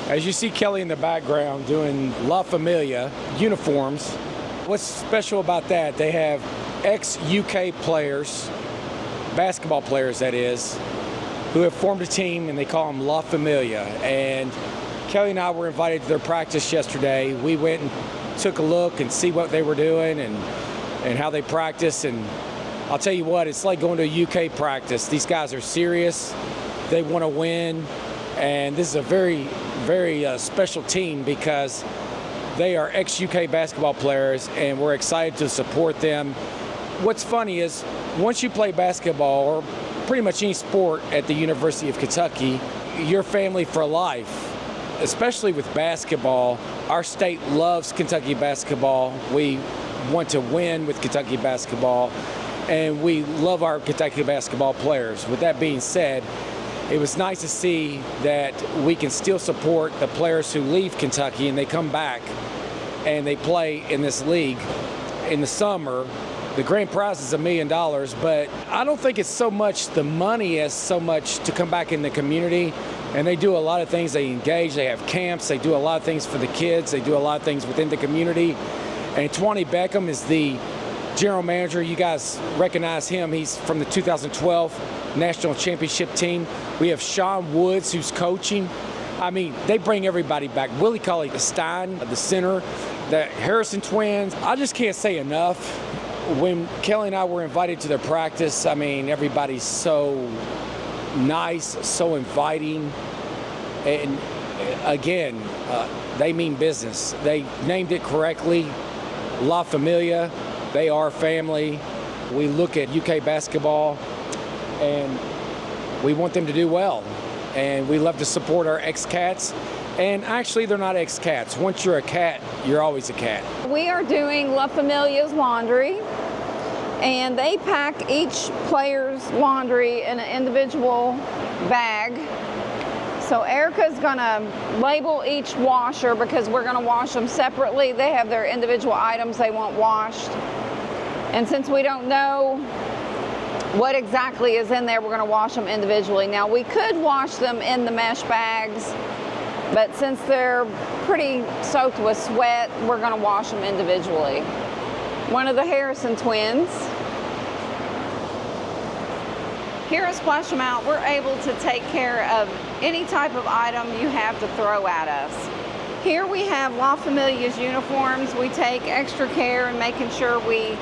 As you see Kelly in the background doing Lafamilia uniforms, what's special about that, they have ex-UK players, basketball players that is, who have formed a team and they call them Lafamilia. And Kelly and I were invited to their practice yesterday. We went and took a look and see what they were doing and how they practice. And I'll tell you what, it's like going to a UK practice. These guys are serious. They want to win. And this is a very, very special team because they are ex-UK basketball players and we're excited to support them. What's funny is once you play basketball or pretty much any sport at the University of Kentucky, you're family for life. Especially with basketball, our state loves Kentucky basketball. We want to win with Kentucky basketball, and we love our Kentucky basketball players. With that being said, it was nice to see that we can still support the players who leave Kentucky and they come back and they play in this league in the summer. The grand prize is $1 million, but I don't think it's so much the money as so much to come back in the community. And they do a lot of things. They engage, they have camps, they do a lot of things for the kids, they do a lot of things within the community. And Twanny Beckham is the general manager. You guys recognize him. He's from the 2012 National Championship team. We have Sean Woods, who's coaching. I mean, they bring everybody back. Willie Cauley-Stein, the center, the Harrison twins. I just can't say enough. When Kelly and I were invited to their practice, I mean, everybody's so nice, so inviting, and again, they mean business. They named it correctly, La Familia. They are family. We look at UK basketball, and we want them to do well, and we love to support our ex-cats. And actually, they're not ex-cats. Once you're a cat, you're always a cat. We are doing Lafamilia's laundry, and they pack each player's laundry in an individual bag. So Erica's gonna label each washer because we're gonna wash them separately. They have their individual items they want washed. And since we don't know what exactly is in there, we're gonna wash them individually. Now we could wash them in the mesh bags, but since they're pretty soaked with sweat, we're gonna wash them individually. One of the Harrison twins. Here at Splash 'Em Out, we're able to take care of any type of item you have to throw at us. Here we have Lafamilia's uniforms. We take extra care in making sure we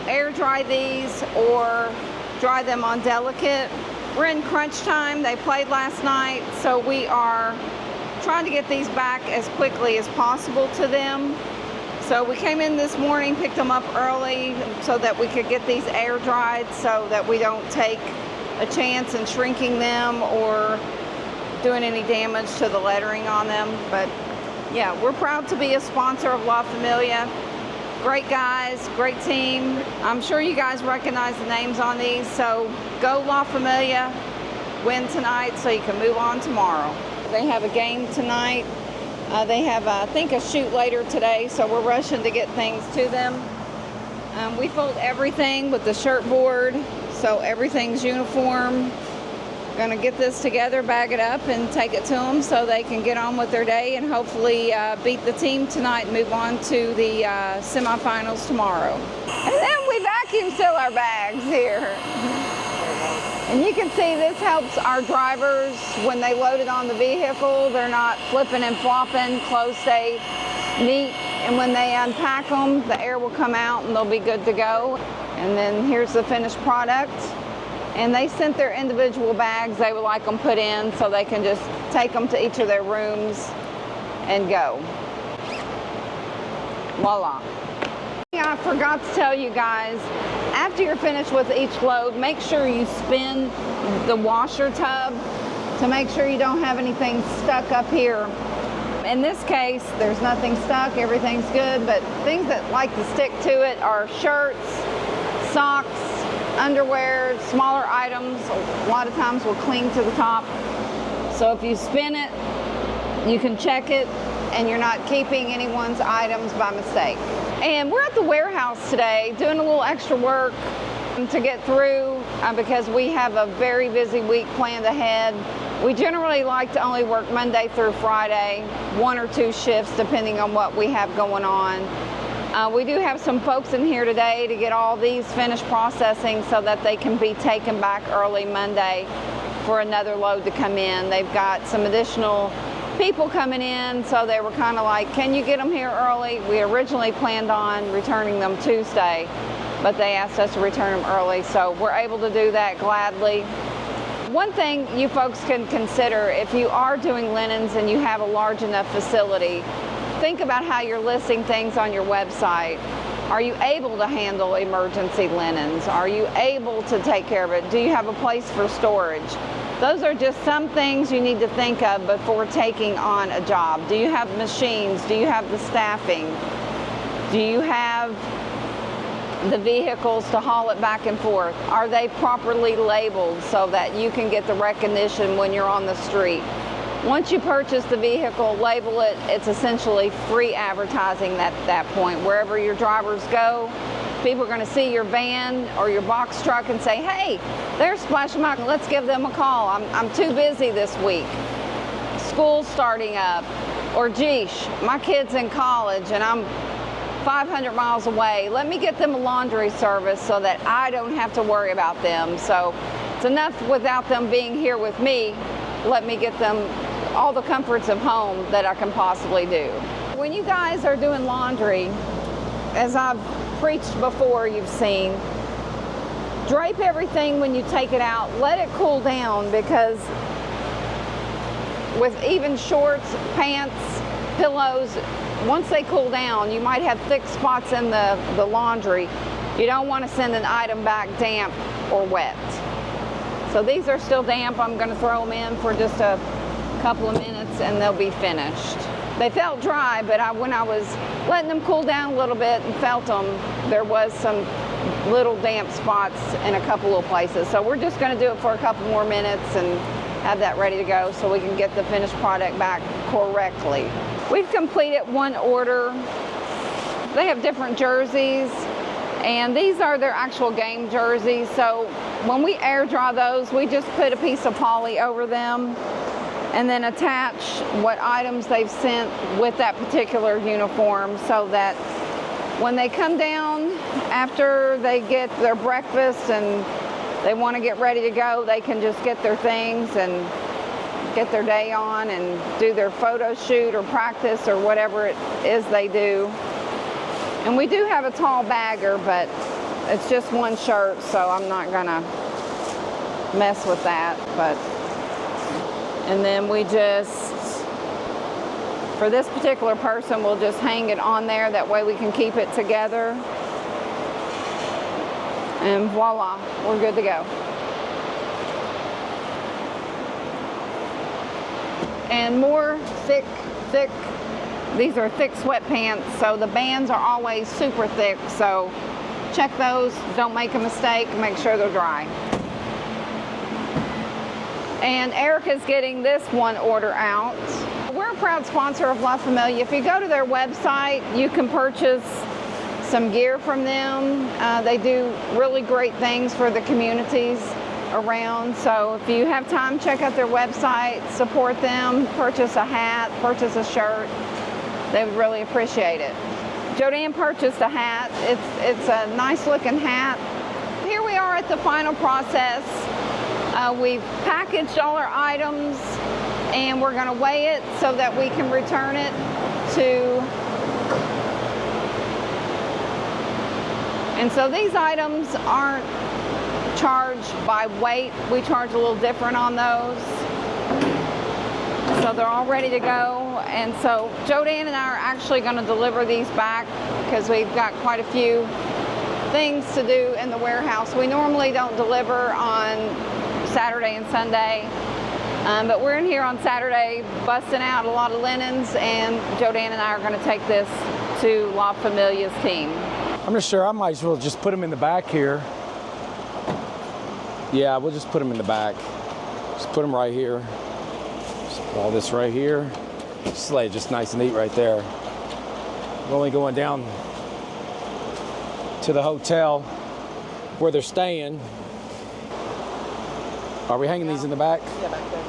air dry these or dry them on delicate. We're in crunch time. They played last night, so we are trying to get these back as quickly as possible to them. So we came in this morning, picked them up early so that we could get these air dried so that we don't take a chance in shrinking them or doing any damage to the lettering on them. But yeah, we're proud to be a sponsor of La Familia. Great guys, great team. I'm sure you guys recognize the names on these, so go La Familia, win tonight so you can move on tomorrow. They have a game tonight. They have, I think, a shoot later today, so we're rushing to get things to them. We fold everything with the shirt board, so everything's uniform. Gonna get this together, bag it up, and take it to them so they can get on with their day and hopefully beat the team tonight and move on to the semifinals tomorrow. And then we vacuum seal our bags here. And you can see this helps our drivers when they load it on the vehicle. They're not flipping and flopping, clothes stay neat. And when they unpack them, the air will come out and they'll be good to go. And then here's the finished product. And they sent their individual bags they would like them put in so they can just take them to each of their rooms and go. Voila. I forgot to tell you guys, after you're finished with each load, make sure you spin the washer tub to make sure you don't have anything stuck up here. In this case, there's nothing stuck, everything's good, but things that like to stick to it are shirts, socks, underwear, smaller items. A lot of times will cling to the top. So if you spin it, you can check it and you're not keeping anyone's items by mistake. And we're at the warehouse today doing a little extra work to get through because we have a very busy week planned ahead. We generally like to only work Monday through Friday, 1 or 2 shifts depending on what we have going on. We do have some folks in here today to get all these finished processing so that they can be taken back early Monday for another load to come in. They've got some additional people coming in, so they were kind of like, can you get them here early? We originally planned on returning them Tuesday, but they asked us to return them early, so we're able to do that gladly. One thing you folks can consider if you are doing linens and you have a large enough facility, think about how you're listing things on your website. Are you able to handle emergency linens? Are you able to take care of it? Do you have a place for storage? Those are just some things you need to think of before taking on a job. Do you have machines? Do you have the staffing? Do you have the vehicles to haul it back and forth? Are they properly labeled so that you can get the recognition when you're on the street? Once you purchase the vehicle, label it, it's essentially free advertising at that point. Wherever your drivers go, people are going to see your van or your box truck and say, hey, there's Splash Mountain, let's give them a call. I'm too busy this week. School's starting up. Or geesh, my kid's in college and I'm 500 miles away. Let me get them a laundry service so that I don't have to worry about them. So it's enough without them being here with me. Let me get them all the comforts of home that I can possibly do. When you guys are doing laundry, as I've preached before, you've seen, drape everything when you take it out. Let it cool down, because with even shorts, pants, pillows, once they cool down, you might have thick spots in the laundry. You don't want to send an item back damp or wet. So these are still damp. I'm going to throw them in for just a couple of minutes and they'll be finished. They felt dry, but when I was letting them cool down a little bit and felt them, there was some little damp spots in a couple of places. So we're just going to do it for a couple more minutes and have that ready to go so we can get the finished product back correctly. We've completed one order. They have different jerseys, and these are their actual game jerseys. So when we air dry those, we just put a piece of poly over them and then attach what items they've sent with that particular uniform, so that when they come down after they get their breakfast and they want to get ready to go, they can just get their things and get their day on and do their photo shoot or practice or whatever it is they do. And we do have a tall bagger, but it's just one shirt, so I'm not gonna mess with that. And then we just, for this particular person, we'll just hang it on there. That way we can keep it together. And voila, we're good to go. And more thick, these are thick sweatpants, so the bands are always super thick, so check those, don't make a mistake, make sure they're dry. And Erica's getting this one order out. We're a proud sponsor of Lafamilia. If you go to their website, you can purchase some gear from them. They do really great things for the communities around. So if you have time, check out their website, support them, purchase a hat, purchase a shirt. They would really appreciate it. Jodanne purchased a hat. It's a nice looking hat. Here we are at the final process. We've packaged all our items and we're going to weigh it so that we can return it to. And so these items aren't charged by weight. We charge a little different on those. So they're all ready to go. And so Jodanne and I are actually going to deliver these back because we've got quite a few things to do in the warehouse. We normally don't deliver on Saturday and Sunday, but we're in here on Saturday busting out a lot of linens, and Jodanne and I are going to take this to Lafamilia's team. I'm not sure, I might as well just put them in the back here. Yeah, we'll just put them in the back. Just put them right here. Just put all this right here. Just lay it just nice and neat right there. We're only going down to the hotel where they're staying. Are we hanging these in the back? Yeah, back there.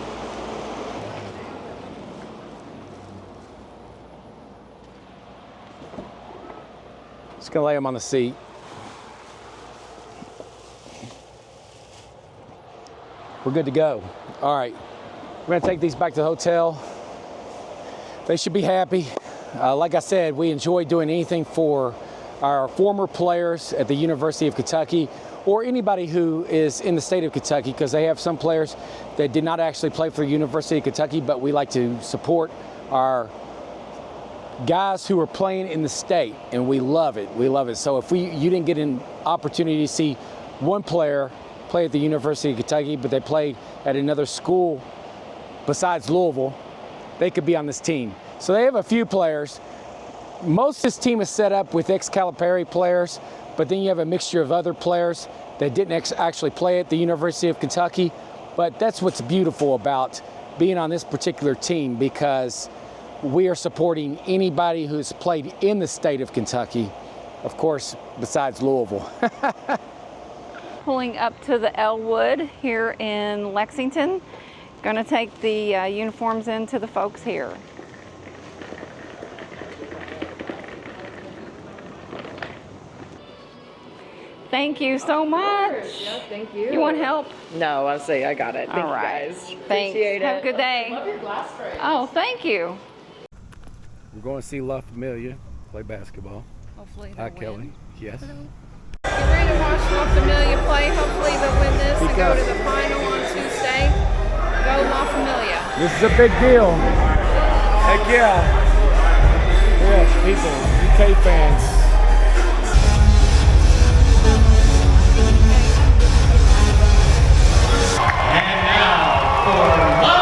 Just gonna lay them on the seat. We're good to go. All right, we're gonna take these back to the hotel. They should be happy. Like I said, we enjoy doing anything for our former players at the University of Kentucky or anybody who is in the state of Kentucky, because they have some players that did not actually play for the University of Kentucky, but we like to support our guys who are playing in the state, and we love it. We love it. So if you didn't get an opportunity to see one player play at the University of Kentucky, but they played at another school besides Louisville, they could be on this team. So they have a few players. Most of this team is set up with ex-Calipari players, but then you have a mixture of other players that didn't actually play at the University of Kentucky. But that's what's beautiful about being on this particular team, because we are supporting anybody who's played in the state of Kentucky, of course, besides Louisville. Pulling up to the Elwood here in Lexington. Gonna take the uniforms in to the folks here. Thank you so much. Yeah, thank you. You want help? No, I say I got it. Thank All right. you guys. Thanks. Appreciate Have a it. good day. Love your glass frames. Oh, thank you. We're going to see Lafamilia play basketball. Hopefully Hi, Kelly. Yes. Get ready to watch Lafamilia play. Hopefully they'll win this and go to the final on Tuesday. Go Lafamilia. This is a big deal. Heck yeah. Yes, people, UK fans. And now for